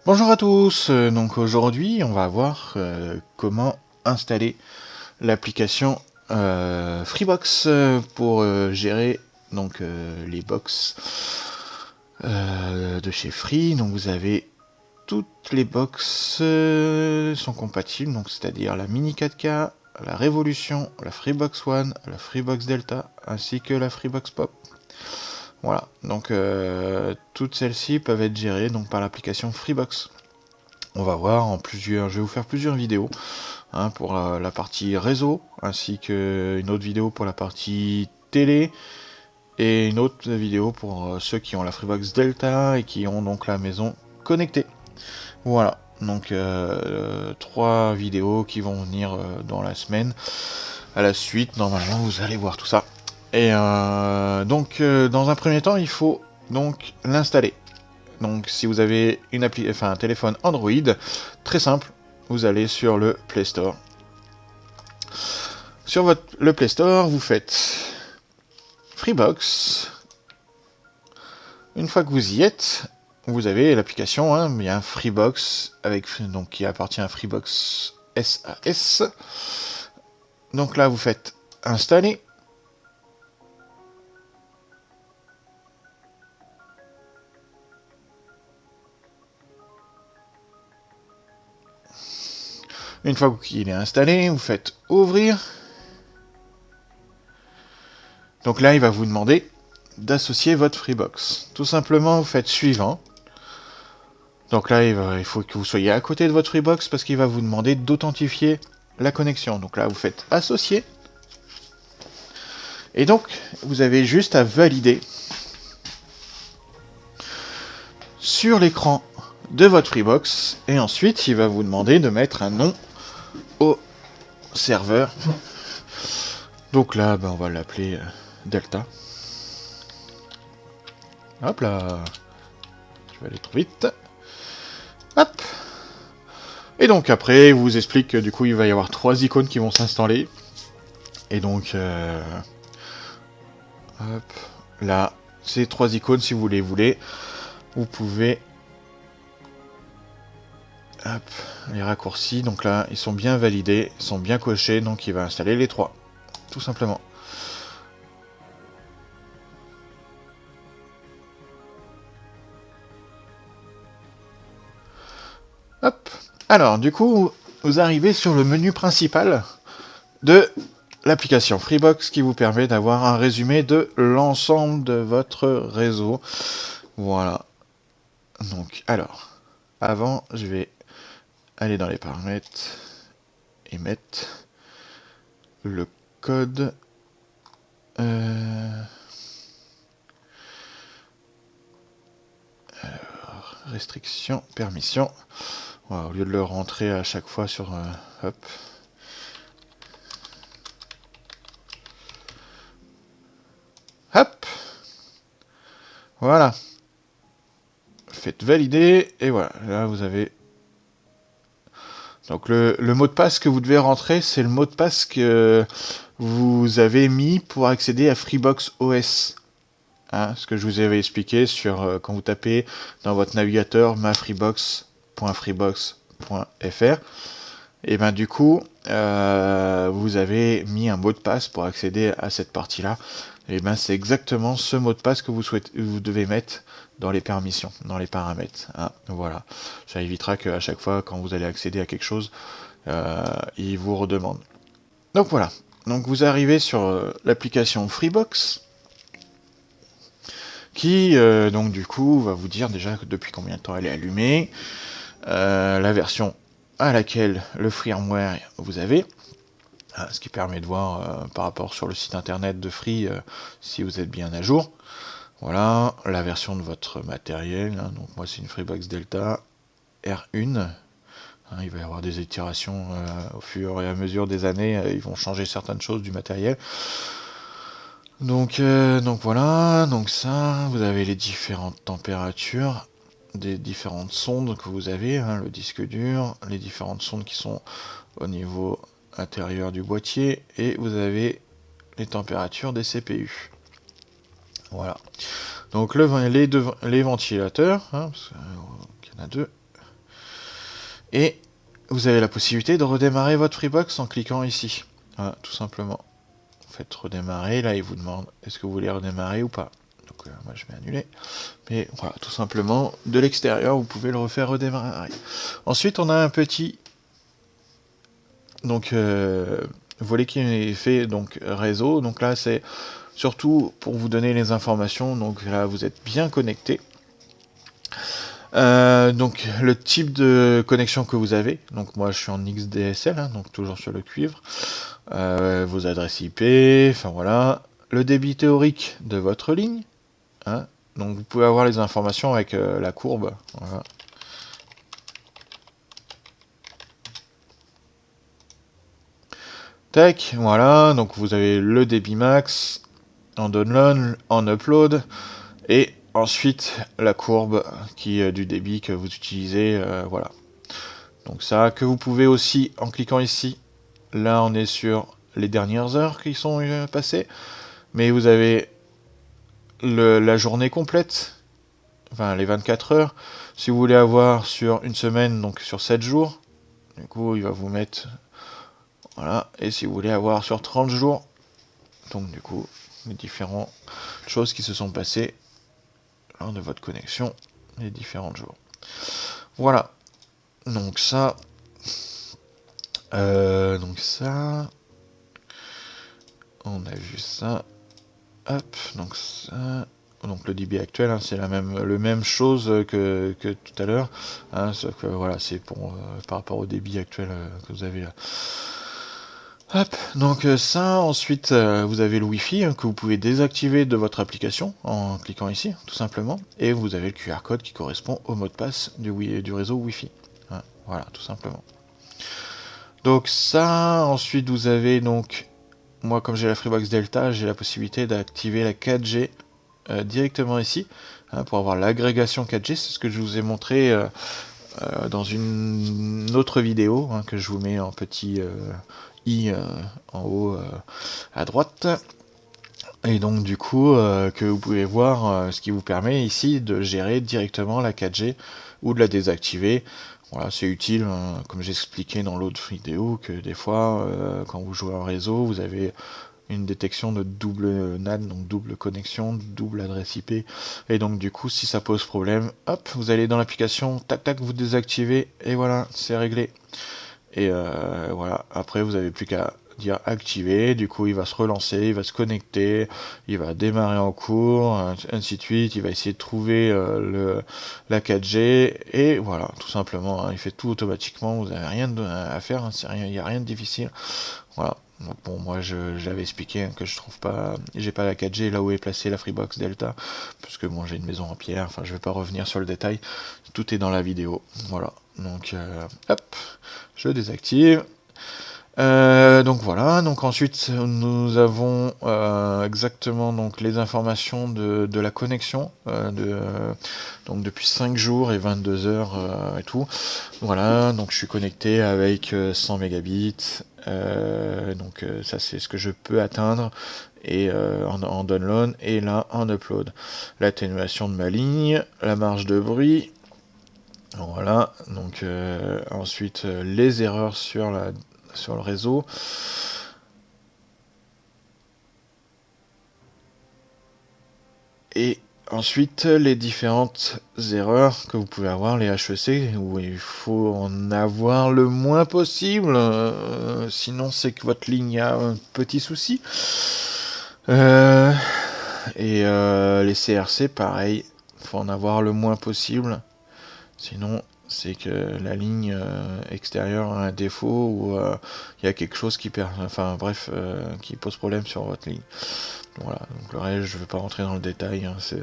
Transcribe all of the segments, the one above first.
Bonjour à tous, donc aujourd'hui on va voir comment installer l'application Freebox pour gérer donc les box de chez Free. Donc vous avez toutes les box sont compatibles, donc c'est-à-dire la Mini 4K, la Révolution, la Freebox One, la Freebox Delta ainsi que la Freebox Pop. Voilà, donc toutes celles-ci peuvent être gérées donc par l'application Freebox. On va voir en plusieurs, je vais vous faire plusieurs vidéos pour la partie réseau, ainsi qu'une autre vidéo pour la partie télé, et une autre vidéo pour ceux qui ont la Freebox Delta et qui ont donc la maison connectée. Voilà, donc 3 vidéos qui vont venir dans la semaine. À la suite, normalement, vous allez voir tout ça. Et donc, dans un premier temps, il faut donc l'installer. Donc si vous avez un téléphone Android, très simple, vous allez sur le Play Store. Sur le Play Store, vous faites Freebox. Une fois que vous y êtes, vous avez l'application, il y a un Freebox donc qui appartient à Freebox SAS. Donc là, vous faites installer. Une fois qu'il est installé, vous faites ouvrir. Donc là, il va vous demander d'associer votre Freebox. Tout simplement, vous faites suivant. Donc là, il faut que vous soyez à côté de votre Freebox parce qu'il va vous demander d'authentifier la connexion. Donc là, vous faites associer. Et donc, vous avez juste à valider sur l'écran de votre Freebox. Et ensuite, il va vous demander de mettre un nom au serveur. Donc là, on va l'appeler Delta. Hop là. Je vais aller trop vite. Hop. Et donc après, il vous explique que du coup, il va y avoir 3 icônes qui vont s'installer. Et donc, hop, là, ces 3 icônes, si vous les voulez, vous pouvez, hop, les raccourcis. Donc là, ils sont bien validés, ils sont bien cochés, donc il va installer les 3, tout simplement. Hop. Alors, du coup, vous arrivez sur le menu principal de l'application Freebox qui vous permet d'avoir un résumé de l'ensemble de votre réseau. Voilà. Donc, alors, avant, je vais aller dans les paramètres et mettre le code. Alors, restriction, permission. Voilà, au lieu de le rentrer à chaque fois sur... hop. Hop. Voilà. Faites valider, et voilà. Là, vous avez... Donc, le mot de passe que vous devez rentrer, c'est le mot de passe que vous avez mis pour accéder à Freebox OS. Ce que je vous avais expliqué sur quand vous tapez dans votre navigateur mafreebox.freebox.fr. Et du coup, vous avez mis un mot de passe pour accéder à cette partie-là. Et c'est exactement ce mot de passe que vous devez mettre dans les permissions, dans les paramètres. Voilà. Ça évitera qu'à chaque fois, quand vous allez accéder à quelque chose, il vous redemande. Donc voilà. Donc vous arrivez sur l'application Freebox, qui donc du coup va vous dire déjà depuis combien de temps elle est allumée, la version à laquelle le firmware vous avez, ce qui permet de voir par rapport sur le site internet de Free si vous êtes bien à jour. Voilà, la version de votre matériel, donc moi c'est une Freebox Delta R1. Il va y avoir des itérations au fur et à mesure des années, ils vont changer certaines choses du matériel. Donc voilà, donc ça, vous avez les différentes températures des différentes sondes que vous avez, le disque dur, les différentes sondes qui sont au niveau intérieur du boîtier, et vous avez les températures des CPU. Voilà. Donc les ventilateurs, parce qu'il y en a 2. Et vous avez la possibilité de redémarrer votre Freebox en cliquant ici. Voilà, tout simplement. Vous faites redémarrer, là il vous demande est-ce que vous voulez redémarrer ou pas. Donc moi je vais annuler. Mais voilà, tout simplement, de l'extérieur, vous pouvez le refaire redémarrer. Ensuite, on a un petit volet qui est fait donc réseau. Donc là, c'est surtout pour vous donner les informations. Donc là, vous êtes bien connecté. Donc le type de connexion que vous avez, donc moi je suis en XDSL, hein, donc toujours sur le cuivre, vos adresses IP, enfin voilà, le débit théorique de votre ligne, hein, donc vous pouvez avoir les informations avec la courbe, voilà. Tac, voilà, donc vous avez le débit max, en download, en upload, et ensuite la courbe du débit que vous utilisez, voilà. Donc ça, que vous pouvez aussi, en cliquant ici, là on est sur les dernières heures qui sont passées, mais vous avez la journée complète, enfin les 24 heures. Si vous voulez avoir sur une semaine, donc sur 7 jours, du coup il va vous mettre, voilà, et si vous voulez avoir sur 30 jours, donc du coup les différentes choses qui se sont passées lors de votre connexion, les différents jours. Voilà, donc ça, on a vu ça. Hop, donc ça, donc le débit actuel, hein, c'est le même chose que tout à l'heure, hein, sauf que voilà, c'est pour par rapport au débit actuel que vous avez là. Hop, donc ça, ensuite vous avez le Wi-Fi hein, que vous pouvez désactiver de votre application en cliquant ici, tout simplement, et vous avez le QR code qui correspond au mot de passe du réseau Wi-Fi. Hein, voilà, tout simplement. Donc ça, ensuite vous avez donc, moi comme j'ai la Freebox Delta, j'ai la possibilité d'activer la 4G directement ici, hein, pour avoir l'agrégation 4G, c'est ce que je vous ai montré dans une autre vidéo, hein, que je vous mets en petit i en haut à droite. Et donc du coup, que vous pouvez voir, ce qui vous permet ici de gérer directement la 4G ou de la désactiver. Voilà, c'est utile, hein, comme j'ai expliqué dans l'autre vidéo, que des fois, quand vous jouez en réseau, vous avez une détection de double NAT, donc double connexion, double adresse IP. Et donc du coup, si ça pose problème, hop, vous allez dans l'application, tac tac, vous désactivez, et voilà, c'est réglé. Et voilà, après vous avez plus qu'à dire activer, du coup il va se relancer, il va se connecter, il va démarrer en cours, ainsi de suite, il va essayer de trouver la 4G, et voilà, tout simplement, hein, il fait tout automatiquement, vous n'avez rien à faire, hein, il n'y a rien de difficile, voilà. Donc bon, moi j'avais expliqué hein, que je trouve pas, j'ai pas la 4G là où est placée la Freebox Delta, parce que bon j'ai une maison en pierre, enfin je vais pas revenir sur le détail, tout est dans la vidéo, voilà. Donc hop, je désactive. Donc voilà, donc ensuite nous avons exactement donc les informations de la connexion, donc depuis 5 jours et 22 heures et tout. Voilà, donc je suis connecté avec 100 mégabits, donc ça c'est ce que je peux atteindre, et en download, et là en upload. L'atténuation de ma ligne, la marge de bruit, voilà, donc ensuite les erreurs sur le réseau. Et ensuite les différentes erreurs que vous pouvez avoir, les HEC, où il faut en avoir le moins possible, sinon c'est que votre ligne a un petit souci. Et les CRC, pareil, il faut en avoir le moins possible. Sinon, c'est que la ligne extérieure a un défaut, ou il y a quelque chose qui qui pose problème sur votre ligne. Voilà, donc le reste, je ne vais pas rentrer dans le détail, hein, c'est...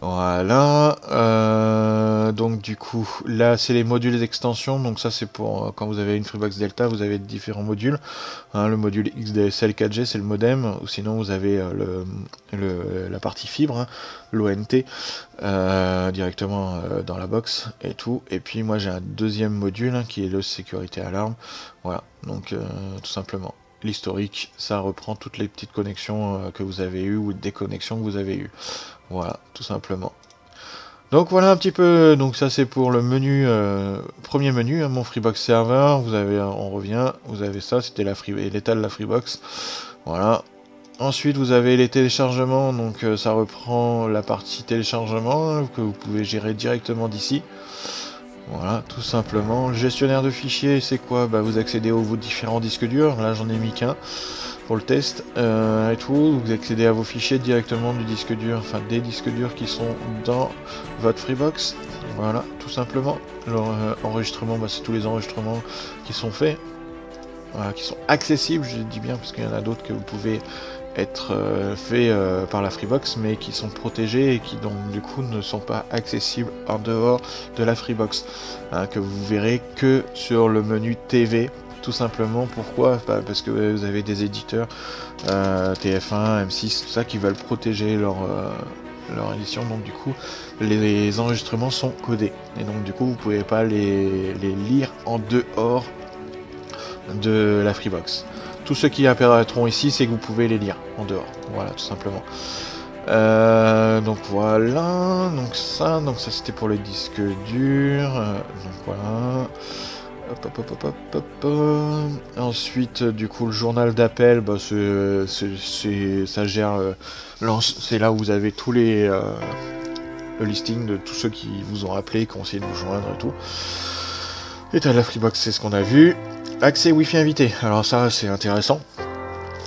Voilà, donc du coup, là c'est les modules d'extension, donc ça c'est pour quand vous avez une Freebox Delta, vous avez différents modules, hein, le module XDSL 4G c'est le modem, ou sinon vous avez la partie fibre, hein, l'ONT, directement dans la box et tout, et puis moi j'ai un deuxième module hein, qui est le sécurité alarme, voilà, donc tout simplement. L'historique, ça reprend toutes les petites connexions que vous avez eues, ou déconnexions que vous avez eues. Voilà, tout simplement. Donc voilà un petit peu, donc ça c'est pour le menu, premier menu, hein, mon Freebox Server, vous avez, on revient, vous avez ça, c'était l'état de la Freebox, voilà. Ensuite vous avez les téléchargements, donc ça reprend la partie téléchargement, hein, que vous pouvez gérer directement d'ici. Voilà, tout simplement. Le gestionnaire de fichiers, c'est quoi? Bah vous accédez aux différents disques durs, là j'en ai mis qu'un pour le test, et tout, vous accédez à vos fichiers directement du disque dur, enfin des disques durs qui sont dans votre Freebox, voilà, tout simplement. L'enregistrement, bah, c'est tous les enregistrements qui sont faits, voilà, qui sont accessibles, je dis bien, parce qu'il y en a d'autres que vous pouvez être faits par la Freebox, mais qui sont protégés et qui donc du coup ne sont pas accessibles en dehors de la Freebox, hein, que vous verrez que sur le menu TV. Tout simplement, pourquoi? Bah, parce que vous avez des éditeurs TF1, M6, tout ça qui veulent protéger leur édition, donc du coup les enregistrements sont codés et donc du coup vous pouvez pas les lire en dehors de la Freebox. Tous ceux qui apparaîtront ici, c'est que vous pouvez les lire en dehors, voilà, tout simplement. Donc voilà, donc ça c'était pour les disques durs, donc voilà. Ensuite, du coup, le journal d'appel, bah, ça gère. C'est là où vous avez tous les le listing de tous ceux qui vous ont appelé, qui ont essayé de vous joindre et tout. État de la Freebox, c'est ce qu'on a vu. Accès Wi-Fi invité. Alors ça, c'est intéressant.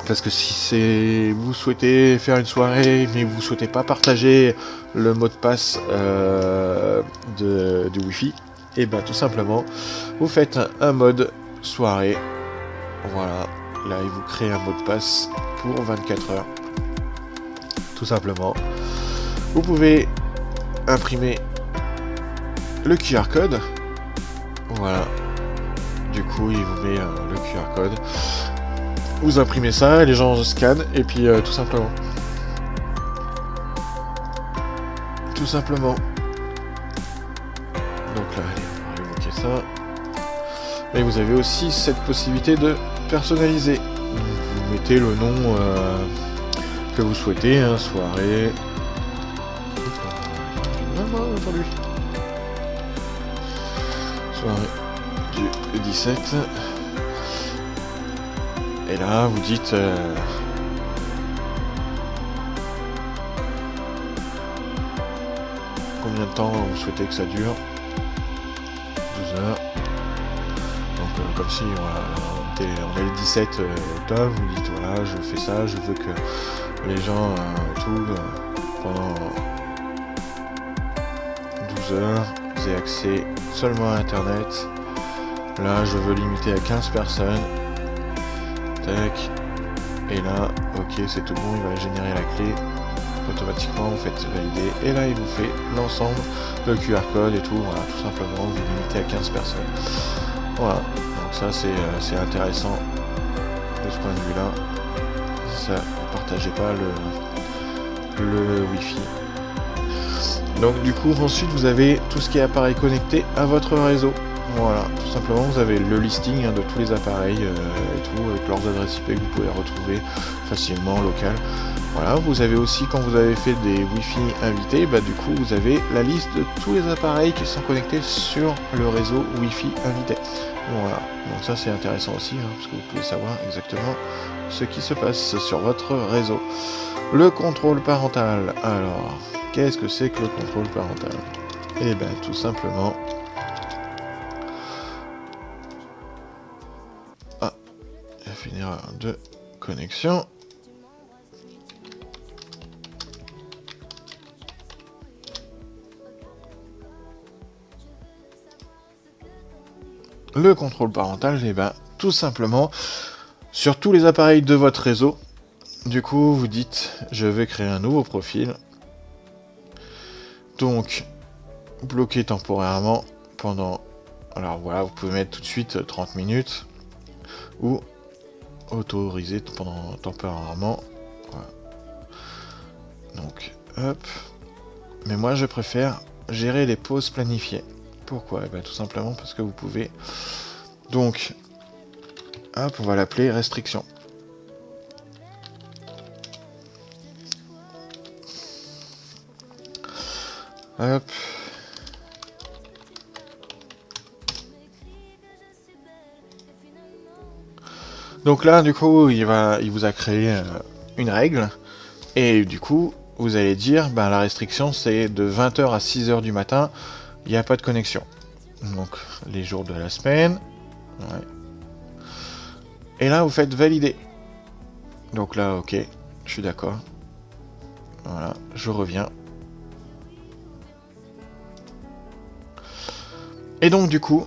Parce que si vous souhaitez faire une soirée, mais vous souhaitez pas partager le mot de passe du Wi-Fi, et ben tout simplement, vous faites un mode soirée. Voilà, là il vous crée un mot de passe pour 24 heures. Tout simplement. Vous pouvez imprimer le QR code. Voilà. Du coup, il vous met le QR code. Vous imprimez ça, et les gens scannent, et puis tout simplement. Tout simplement. Donc là, allez, on va évoquer ça. Mais vous avez aussi cette possibilité de personnaliser. Vous mettez le nom que vous souhaitez, hein, soirée. Non, attendez. Soirée du 17. Et là, vous dites combien de temps vous souhaitez que ça dure. 12 heures. Donc comme si voilà, on est le 17 octobre, vous dites voilà, je fais ça, je veux que les gens pendant 12 heures, vous ayez accès seulement à internet. Là je veux limiter à 15 personnes. Tac. Et là, ok, c'est tout bon, il va générer la clé. Automatiquement, vous faites valider. Et là, il vous fait l'ensemble de QR code et tout. Voilà, tout simplement, vous limitez à 15 personnes. Voilà, donc ça, c'est intéressant de ce point de vue-là. Ça, ne partagez pas le Wi-Fi. Donc, du coup, ensuite, vous avez tout ce qui est appareil connecté à votre réseau. Voilà, tout simplement, vous avez le listing de tous les appareils et tout, avec leurs adresses IP que vous pouvez retrouver facilement local. Voilà, vous avez aussi, quand vous avez fait des Wi-Fi invités, bah, du coup, vous avez la liste de tous les appareils qui sont connectés sur le réseau Wi-Fi invité. Voilà, donc ça c'est intéressant aussi, hein, parce que vous pouvez savoir exactement ce qui se passe sur votre réseau. Le contrôle parental, alors, qu'est-ce que c'est que le contrôle parental? Eh bien, tout simplement... Ah, il a fait une erreur de connexion. Le contrôle parental, eh ben, tout simplement, sur tous les appareils de votre réseau, du coup, vous dites, je vais créer un nouveau profil. Donc, bloquer temporairement pendant... Alors voilà, vous pouvez mettre tout de suite 30 minutes. Ou autoriser pendant temporairement. Voilà. Donc, hop. Mais moi, je préfère gérer les pauses planifiées. Pourquoi? Eh bien, tout simplement parce que vous pouvez... Donc, hop, on va l'appeler restriction. Hop. Donc là, du coup, il vous a créé une règle. Et du coup, vous allez dire, ben, la restriction, c'est de 20h à 6h du matin, il n'y a pas de connexion. Donc, les jours de la semaine. Ouais. Et là, vous faites valider. Donc là, ok, je suis d'accord. Voilà, je reviens. Et donc, du coup,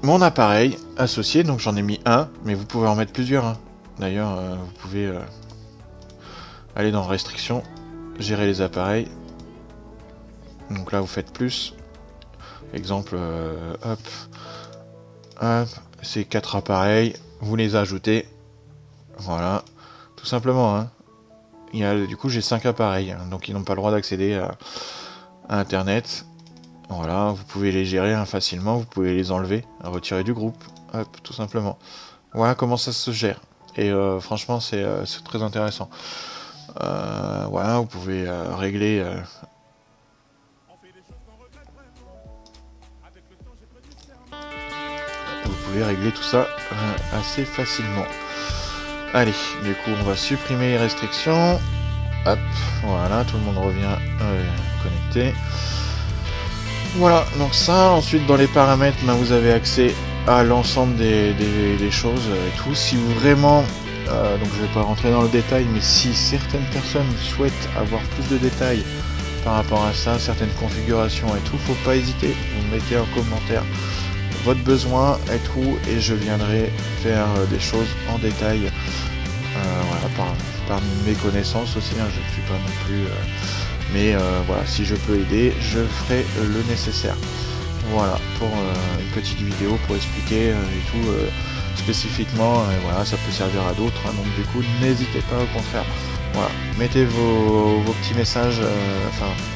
mon appareil associé, donc j'en ai mis un, mais vous pouvez en mettre plusieurs. Hein. D'ailleurs, vous pouvez aller dans restrictions, gérer les appareils. Donc là, vous faites plus. Exemple, hop, hop, c'est 4 appareils, vous les ajoutez. Voilà, tout simplement. Hein. Du coup, j'ai 5 appareils, hein, donc ils n'ont pas le droit d'accéder à Internet. Voilà, vous pouvez les gérer hein, facilement, vous pouvez les enlever, retirer du groupe, hop, tout simplement. Voilà comment ça se gère. Et franchement, c'est très intéressant. Voilà, vous pouvez régler... vous pouvez régler tout ça assez facilement. Allez, du coup, on va supprimer les restrictions. Hop, voilà, tout le monde revient connecté. Voilà, donc ça, ensuite dans les paramètres, ben, vous avez accès à l'ensemble des choses et tout. Si vous vraiment, donc je vais pas rentrer dans le détail, mais si certaines personnes souhaitent avoir plus de détails par rapport à ça, certaines configurations et tout, faut pas hésiter, vous mettez en commentaire votre besoin et tout, et je viendrai faire des choses en détail, voilà, par mes connaissances aussi, hein, je ne suis pas non plus... mais voilà, si je peux aider, je ferai le nécessaire. Voilà, pour une petite vidéo pour expliquer et tout spécifiquement, et voilà, ça peut servir à d'autres, hein, donc du coup, n'hésitez pas, au contraire. Voilà, mettez vos petits messages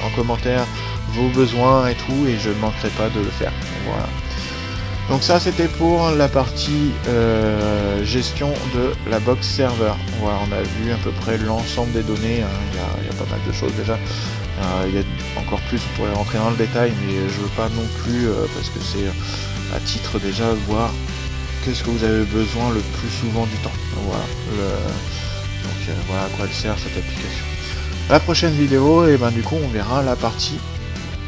en commentaire, vos besoins et tout, et je ne manquerai pas de le faire. Voilà. Donc ça, c'était pour la partie gestion de la box serveur. Voilà, on a vu à peu près l'ensemble des données, hein. Il y a pas mal de choses déjà. Il y a encore plus, on pourrait rentrer dans le détail, mais je veux pas non plus, parce que c'est à titre déjà de voir qu'est-ce que vous avez besoin le plus souvent du temps. Voilà, donc voilà à quoi elle sert cette application. La prochaine vidéo, et ben du coup on verra la partie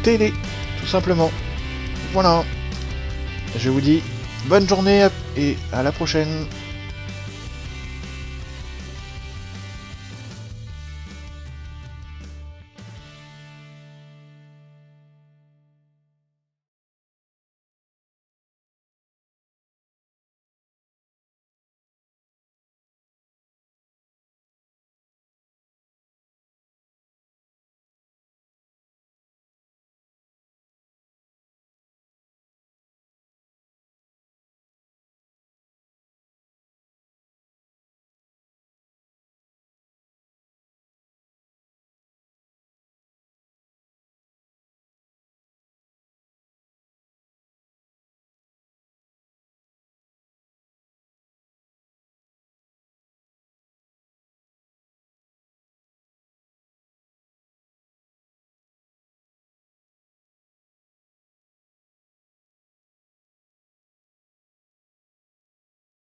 télé, tout simplement. Voilà. Je vous dis bonne journée et à la prochaine.